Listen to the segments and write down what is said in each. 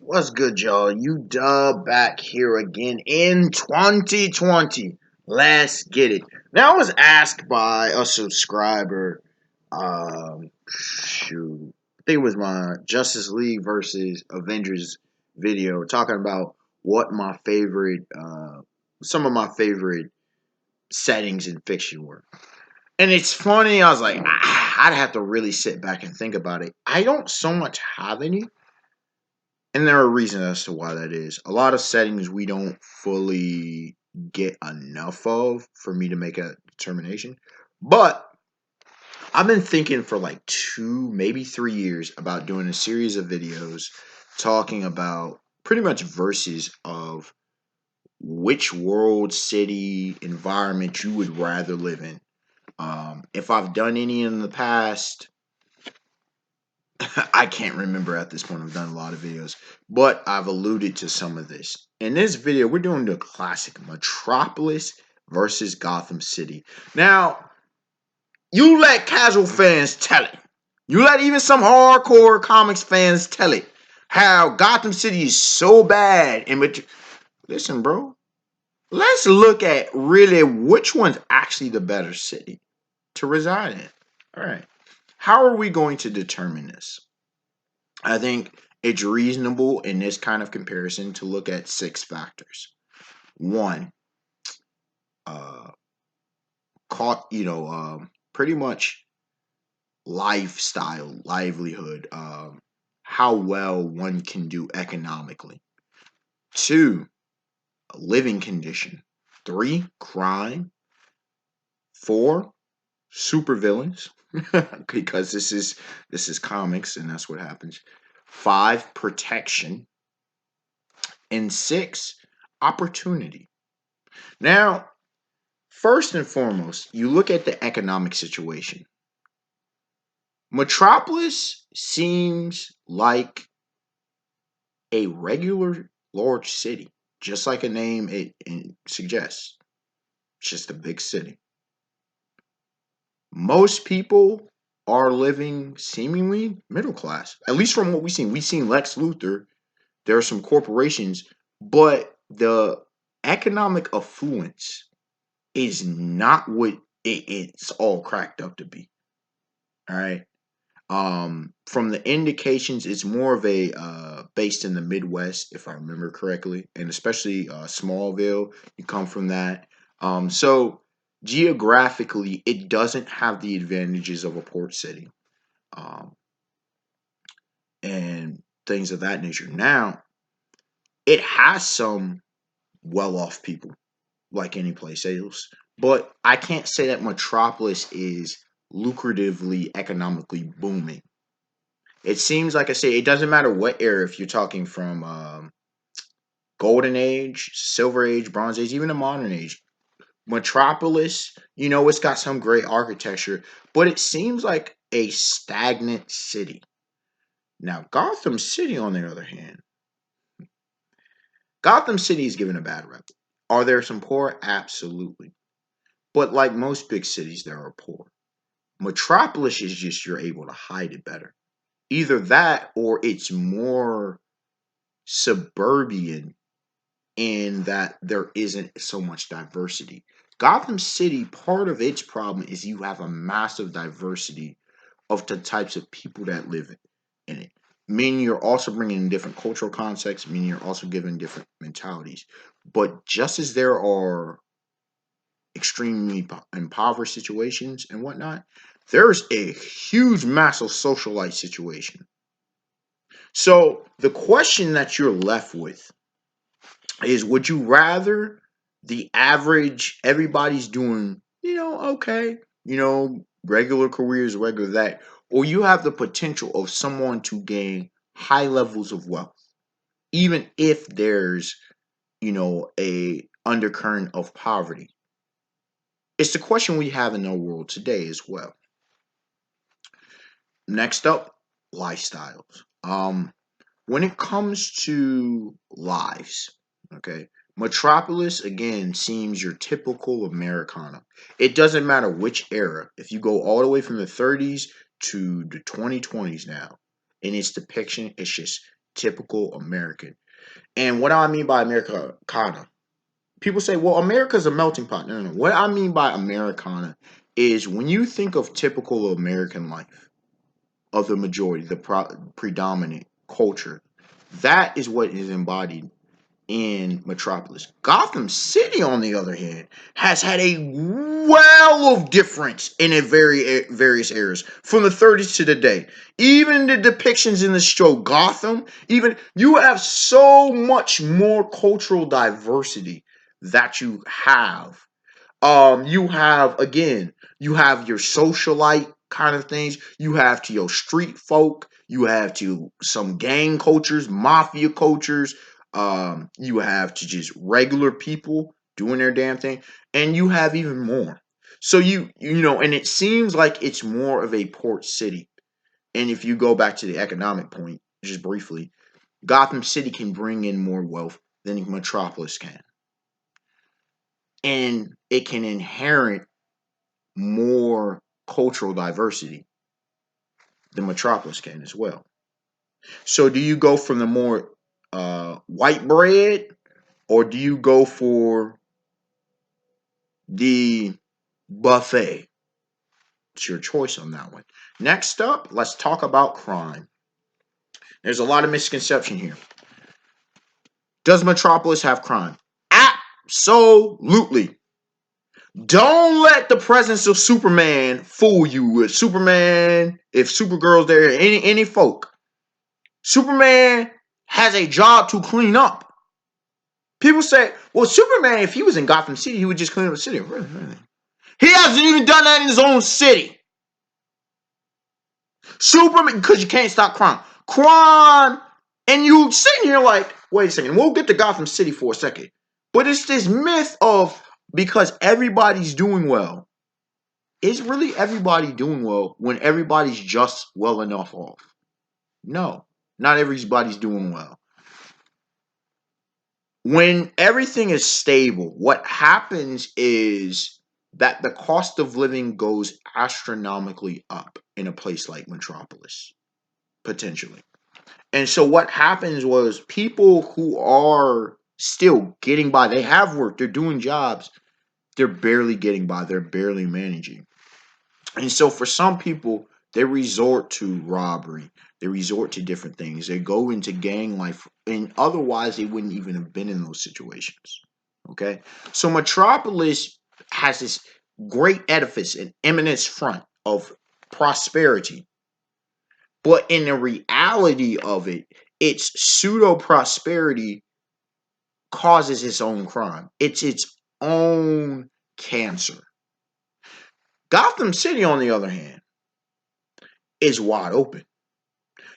What's good, y'all? You dub back here again in 2020. Let's get it. Now, I was asked by a subscriber, I think it was my Justice League versus Avengers video, talking about what my favorite, some of my favorite settings in fiction were. And it's funny, I was like, I'd have to really sit back and think about it. I don't so much have any. And there are reasons as to why that is. A lot of settings we don't fully get enough of for me to make a determination. But I've been thinking for like 2, maybe 3 years about doing a series of videos talking about pretty much verses of which world, city, environment you would rather live in. If I've done any in the past, I can't remember at this point. I've done a lot of videos, but I've alluded to some of this. In this video, we're doing the classic Metropolis versus Gotham City. Now, you let casual fans tell it. You let even some hardcore comics fans tell it. How Gotham City is so bad. Listen, bro. Let's look at really which one's actually the better city to reside in. All right. How are we going to determine this? I think it's reasonable in this kind of comparison to look at 6 factors. One, pretty much lifestyle, livelihood, how well one can do economically. 2, living condition. 3, crime. 4, supervillains, because this is comics and that's what happens. 5, protection. And 6, opportunity. Now, first and foremost, you look at the economic situation. Metropolis seems like a regular large city, just like a name it suggests. It's just a big city. Most people are living seemingly middle class, at least from what we've seen. We've seen Lex Luthor. There are some corporations, but the economic affluence is not what it's all cracked up to be. All right. From the indications, it's more of a based in the Midwest, if I remember correctly, and especially Smallville. You come from that. So geographically, it doesn't have the advantages of a port city, um, and things of that nature. Now, it has some well-off people, like any place else, but I can't say that Metropolis is lucratively economically booming. It seems like I say it doesn't matter what era. If you're talking from Golden Age, Silver Age, Bronze Age, even the Modern Age, Metropolis, it's got some great architecture, but it seems like a stagnant city. Now, Gotham City, on the other hand, Gotham City is given a bad rep. Are there some poor? Absolutely. But like most big cities, there are poor. Metropolis is just you're able to hide it better. Either that or it's more suburban in that there isn't so much diversity. Gotham City, part of its problem is you have a massive diversity of the types of people that live in it. Meaning you're also bringing in different cultural contexts, meaning you're also giving different mentalities. But just as there are extremely impoverished situations and whatnot, there's a huge, massive socialite situation. So the question that you're left with is, would you rather the average, everybody's doing, okay, regular careers, regular that, or you have the potential of someone to gain high levels of wealth, even if there's, a undercurrent of poverty? It's the question we have in our world today as well. Next up, lifestyles. When it comes to lives, okay, Metropolis again seems your typical Americana. It doesn't matter which era. If you go all the way from the 30s to the 2020s now, in its depiction, it's just typical American. And what I mean by Americana, people say, well, America's a melting pot. No, no, no. What I mean by Americana is when you think of typical American life, of the majority, the predominant culture, that is what is embodied in Metropolis. Gotham City, on the other hand, has had a well of difference in a various eras, from the 30s to today. Even the depictions in the show Gotham, even you have so much more cultural diversity that you have. You have, again, you have your socialite kind of things. You have to your street folk. You have to some gang cultures, mafia cultures. You have to just regular people doing their damn thing, and you have even more. So and it seems like it's more of a port city. And if you go back to the economic point, just briefly, Gotham City can bring in more wealth than Metropolis can, and it can inherit more cultural diversity than Metropolis can as well. So do you go from the more white bread, or do you go for the buffet? It's your choice on that one. Next up, let's talk about crime. There's a lot of misconception here. Does Metropolis have crime? Absolutely. Don't let the presence of Superman fool you with Superman. If Supergirl's there, any folk, Superman has a job to clean up. People say, well, Superman, if he was in Gotham City, he would just clean up the city. Really, really. He hasn't even done that in his own city. Superman, because you can't stop crime. Crime, and you sitting here like, wait a second, we'll get to Gotham City for a second. But it's this myth of because everybody's doing well. Is really everybody doing well when everybody's just well enough off? No, not everybody's doing well. When everything is stable, what happens is that the cost of living goes astronomically up in a place like Metropolis, potentially. And so what happens was people who are still getting by, they have work, they're doing jobs, they're barely getting by, they're barely managing. And so for some people, they resort to robbery. They resort to different things. They go into gang life, and otherwise they wouldn't even have been in those situations. Okay? So Metropolis has this great edifice, an eminence front of prosperity. But in the reality of it, its pseudo prosperity causes its own crime. It's its own cancer. Gotham City, on the other hand, is wide open.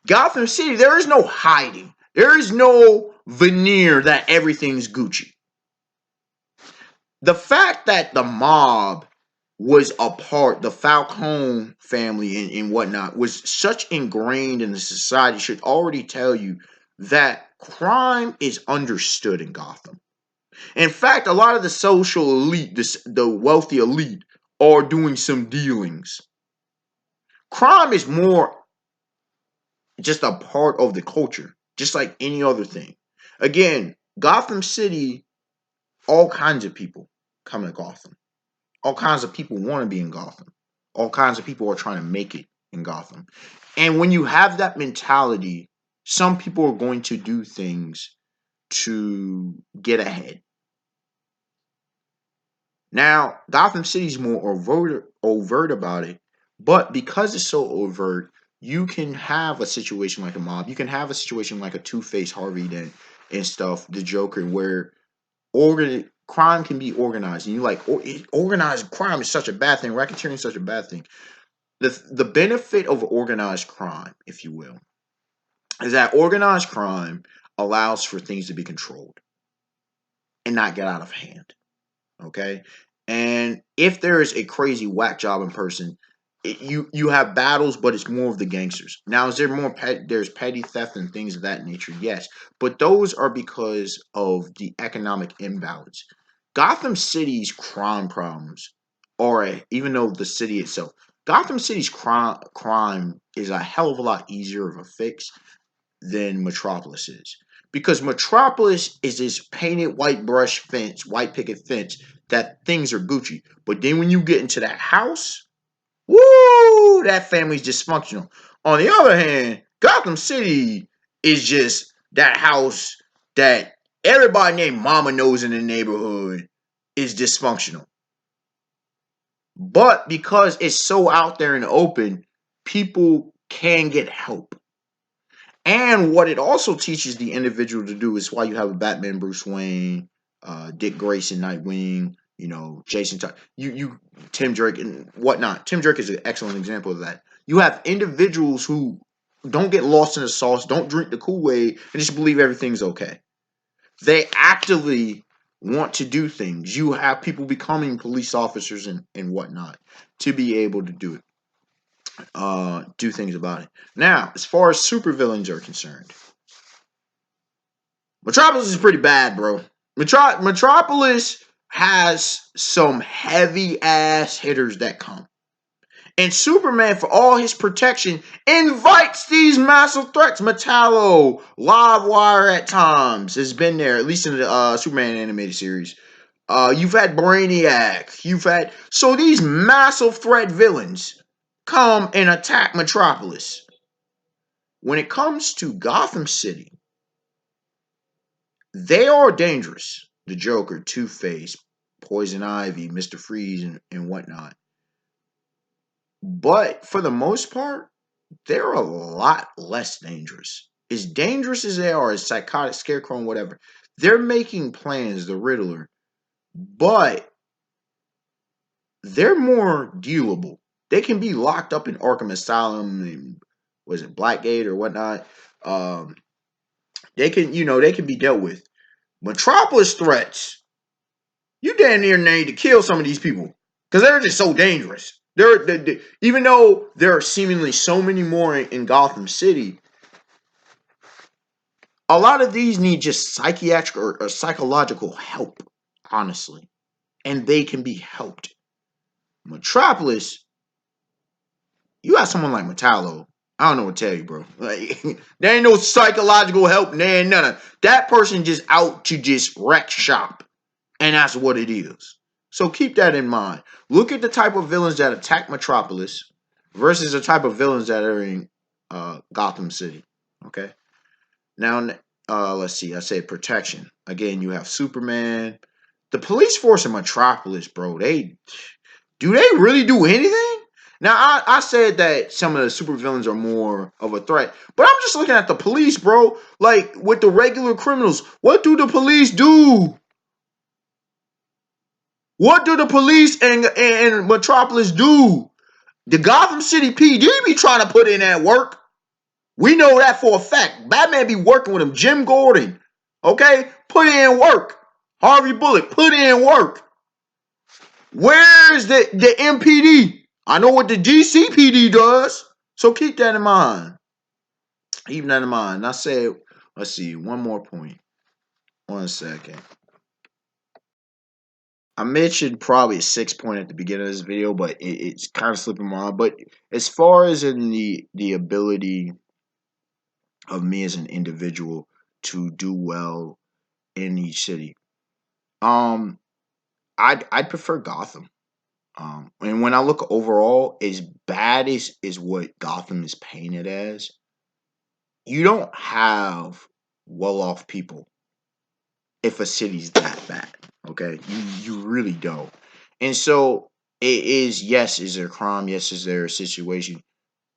Gotham City, there is no hiding. There is no veneer that everything's Gucci. The fact that the mob was a part, the Falcone family and whatnot, was such ingrained in the society should already tell you that crime is understood in Gotham. In fact, a lot of the social elite, the wealthy elite, are doing some dealings. Crime is more just a part of the culture, just like any other thing. Again, Gotham City, all kinds of people come to Gotham. All kinds of people want to be in Gotham. All kinds of people are trying to make it in Gotham. And when you have that mentality, some people are going to do things to get ahead. Now, Gotham City's more overt about it, but because it's so overt, you can have a situation like a mob. You can have a situation like a Two-Face Harvey Dent and stuff, the Joker, where crime can be organized. And you're like, organized crime is such a bad thing. Racketeering is such a bad thing. The benefit of organized crime, if you will, is that organized crime allows for things to be controlled and not get out of hand. Okay, and if there is a crazy whack job in person, you have battles, but it's more of the gangsters. Now, is there more there's petty theft and things of that nature? Yes, but those are because of the economic imbalance. Gotham City's crime problems even though the city itself, Gotham City's crime is a hell of a lot easier of a fix than Metropolis is. Because Metropolis is this painted white brush fence, white picket fence, that things are Gucci. But then when you get into that house, woo, that family's dysfunctional. On the other hand, Gotham City is just that house that everybody named Mama knows in the neighborhood is dysfunctional. But because it's so out there in the open, people can get help. And what it also teaches the individual to do is why you have a Batman, Bruce Wayne, Dick Grayson, Nightwing, Jason Todd, Tim Drake and whatnot. Tim Drake is an excellent example of that. You have individuals who don't get lost in the sauce, don't drink the Kool-Aid, and just believe everything's okay. They actively want to do things. You have people becoming police officers and whatnot to be able to do things about it. Now, as far as supervillains are concerned, Metropolis is pretty bad, bro. Metropolis has some heavy ass hitters that come. And Superman, for all his protection, invites these massive threats. Metallo, Livewire at times has been there, at least in the Superman animated series. You've had Brainiac. So these massive threat villains come and attack Metropolis. When it comes to Gotham City, they are dangerous. The Joker, Two-Face, Poison Ivy, Mr. Freeze, and whatnot. But for the most part, they're a lot less dangerous. As dangerous as they are, as psychotic, Scarecrow, and whatever, they're making plans, the Riddler, but they're more dealable. They can be locked up in Arkham Asylum and was it Blackgate or whatnot. They can be dealt with. Metropolis threats, you damn near need to kill some of these people because they're just so dangerous. Even though there are seemingly so many more in Gotham City, a lot of these need just psychiatric or psychological help, honestly, and they can be helped. Metropolis, you got someone like Metallo. I don't know what to tell you, bro. Like, there ain't no psychological help. There ain't none of that. Person just out to just wreck shop. And that's what it is. So keep that in mind. Look at the type of villains that attack Metropolis versus the type of villains that are in Gotham City. Okay. Now, let's see. I said protection. Again, you have Superman. The police force in Metropolis, bro. Do they really do anything? Now, I said that some of the supervillains are more of a threat, but I'm just looking at the police, bro. Like, with the regular criminals, what do the police do? What do the police and Metropolis do? The Gotham City PD be trying to put in that work. We know that for a fact. Batman be working with him. Jim Gordon, okay? Put in work. Harvey Bullock, put in work. Where's the MPD? I know what the GCPD does. So keep that in mind. Keep that in mind. I said, let's see, one more point. 1 second. I mentioned probably a 6 point at the beginning of this video, but it's kind of slipping my mind. But as far as in the ability of me as an individual to do well in each city, I'd prefer Gotham. And when I look overall, as bad as what Gotham is painted as, you don't have well-off people if a city's that bad. Okay, you really don't. And so it is. Yes, is there crime? Yes, is there a situation?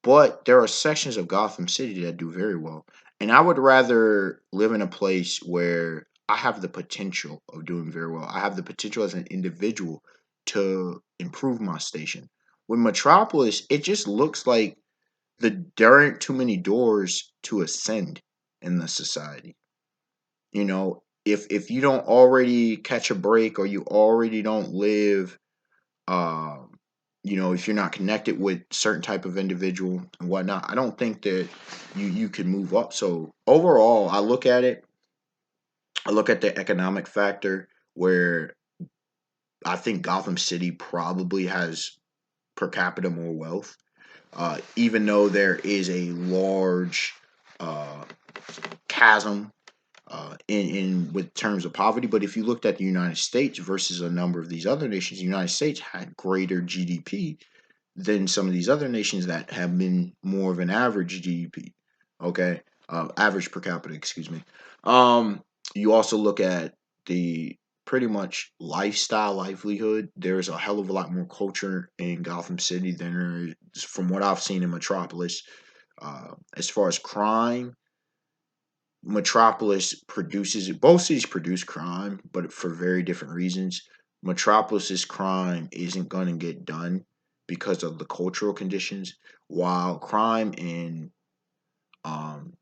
But there are sections of Gotham City that do very well. And I would rather live in a place where I have the potential of doing very well. I have the potential as an individual to improve my station. With Metropolis, it just looks like there aren't too many doors to ascend in the society. If you don't already catch a break or you already don't live, um, if you're not connected with certain type of individual and whatnot, I don't think that you can move up. So overall, I look at it. I look at the economic factor where I think Gotham City probably has per capita more wealth, even though there is a large uh, chasm in with terms of poverty. But if you looked at the United States versus a number of these other nations, the United States had greater GDP than some of these other nations that have been more of an average GDP. Okay, average per capita, excuse me. You also look at the pretty much lifestyle livelihood. There's a hell of a lot more culture in Gotham City than there is from what I've seen in Metropolis. As far as crime, Metropolis produces both cities produce crime, but for very different reasons. Metropolis's crime isn't going to get done because of the cultural conditions, while crime in um,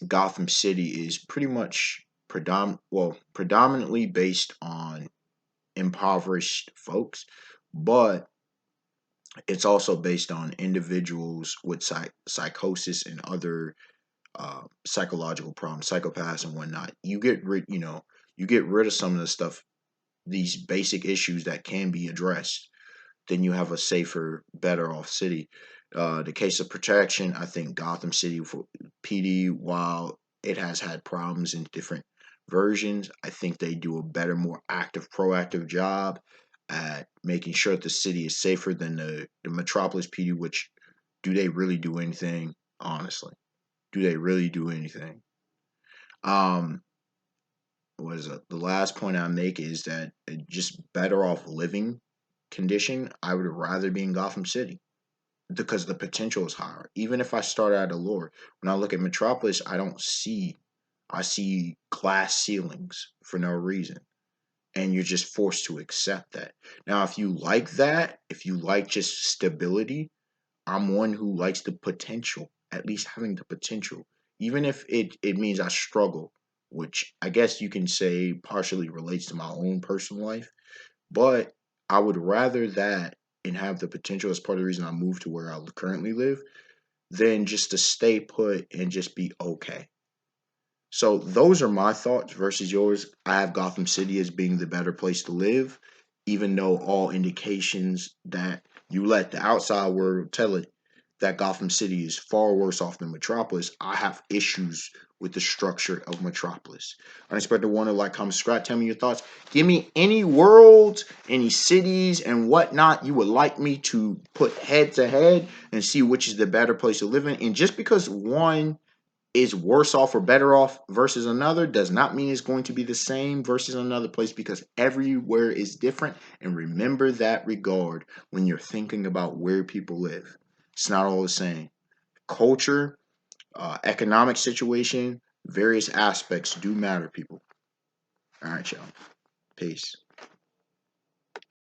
Gotham City is pretty much predominantly based on impoverished folks, but it's also based on individuals with psychosis and other psychological problems, psychopaths and whatnot. You get rid of some of the stuff, these basic issues that can be addressed, then you have a safer, better off city. The case of protection, I think Gotham City for PD, while it has had problems in different versions, I think they do a better, more active, proactive job at making sure that the city is safer than the Metropolis PD, which do they really do anything? Honestly, do they really do anything? Um, the last point I make is that just better off living condition, I would rather be in Gotham City because the potential is higher. Even if I start at a lower, when I look at Metropolis, I see glass ceilings for no reason. And you're just forced to accept that. Now, if you like that, if you like just stability, I'm one who likes the potential, at least having the potential, even if it means I struggle, which I guess you can say partially relates to my own personal life. But I would rather that and have the potential as part of the reason I moved to where I currently live than just to stay put and just be okay. So those are my thoughts versus yours. I have Gotham City as being the better place to live, even though all indications that you let the outside world tell it that Gotham City is far worse off than Metropolis. I have issues with the structure of Metropolis. Unexpected Wonder, like, comment, subscribe, tell me your thoughts. Give me any worlds, any cities, and whatnot you would like me to put head to head and see which is the better place to live in. And just because one is worse off or better off versus another does not mean it's going to be the same versus another place because everywhere is different. And remember that regard when you're thinking about where people live. It's not all the same. Culture, economic situation, various aspects do matter, people. All right, y'all. Peace.